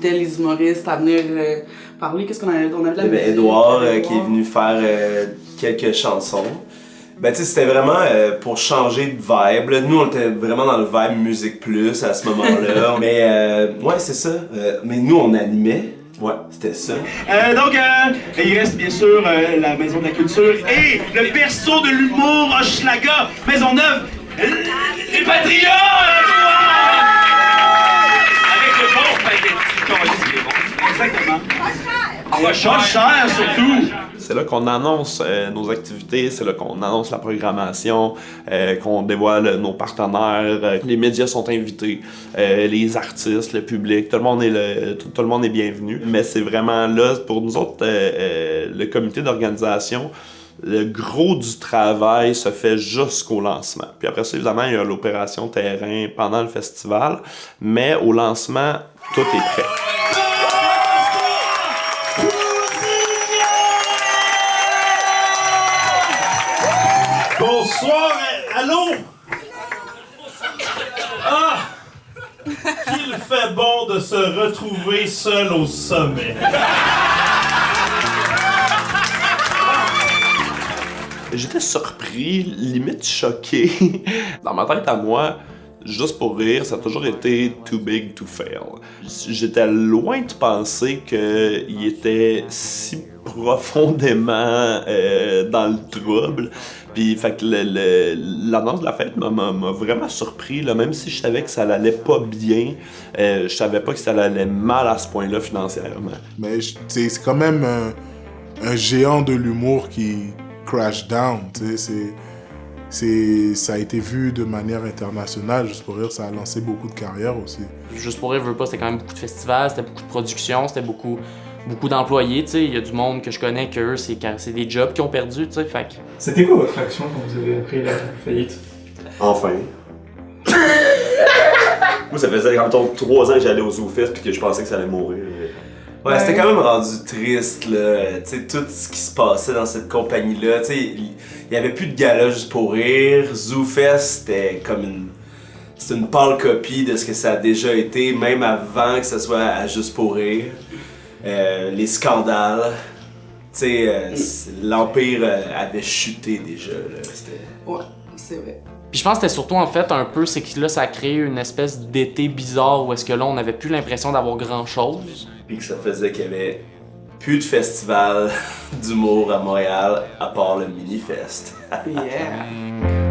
invitait les humoristes à venir parler. Qu'est-ce qu'on avait? On avait de la musique. Édouard qui est venu faire quelques chansons. Ben, tu sais, c'était vraiment pour changer de vibe. Là. Nous, on était vraiment dans le vibe Musique Plus à ce moment-là. Mais, ouais, c'est ça. Mais nous, on animait. Ouais, c'était ça. Donc, il reste bien sûr la Maison de la Culture et le berceau de l'humour Hochelaga, Maisonneuve, les Patriotes! Avec le bon spaghetti, exactement. Pas cher surtout. C'est là qu'on annonce nos activités, c'est là qu'on annonce la programmation, qu'on dévoile nos partenaires, les médias sont invités, les artistes, le public, tout le monde est bienvenu. Mais c'est vraiment là, pour nous autres, le comité d'organisation, le gros du travail se fait jusqu'au lancement. Puis après ça, évidemment, il y a l'opération terrain pendant le festival, mais au lancement, tout est prêt. Bonsoir, allô? Ah! Qu'il fait bon de se retrouver seul au sommet. J'étais surpris, limite choqué. Dans ma tête à moi, Juste pour rire, ça a toujours été too big to fail. J'étais loin de penser qu'il était si profondément dans le trouble. Puis fait que l'annonce de la fête m'a vraiment surpris, là, même si je savais que ça allait pas bien, je savais pas que ça allait mal à ce point-là financièrement. Mais c'est quand même un géant de l'humour qui crash down, tu sais, ça a été vu de manière internationale. Juste pour rire, ça a lancé beaucoup de carrières aussi. Juste pour rire, veux pas, c'était quand même beaucoup de festivals, c'était beaucoup de productions, c'était beaucoup d'employés, tu sais. Il y a du monde que je connais que eux, c'est des jobs qu'ils ont perdu, tu sais, fait que... C'était quoi votre action quand vous avez appris la faillite? Enfin. Moi, ça faisait quand même 3 ans que j'allais au ZooFest puis que je pensais que ça allait mourir. Ouais, c'était quand même rendu triste, là. Tu sais, tout ce qui se passait dans cette compagnie-là. Tu sais, il y avait plus de gala juste pour rire. ZooFest, c'était comme c'était une pâle copie de ce que ça a déjà été, même avant que ça soit à juste pour rire. Les scandales. Tu sais, l'Empire avait chuté déjà, là. Ouais, c'est vrai. Puis je pense que c'était surtout en fait un peu, c'est que là ça a créé une espèce d'été bizarre où est-ce que là on n'avait plus l'impression d'avoir grand-chose. Puis que ça faisait qu'il y avait plus de festival d'humour à Montréal à part le Minifest. Yeah!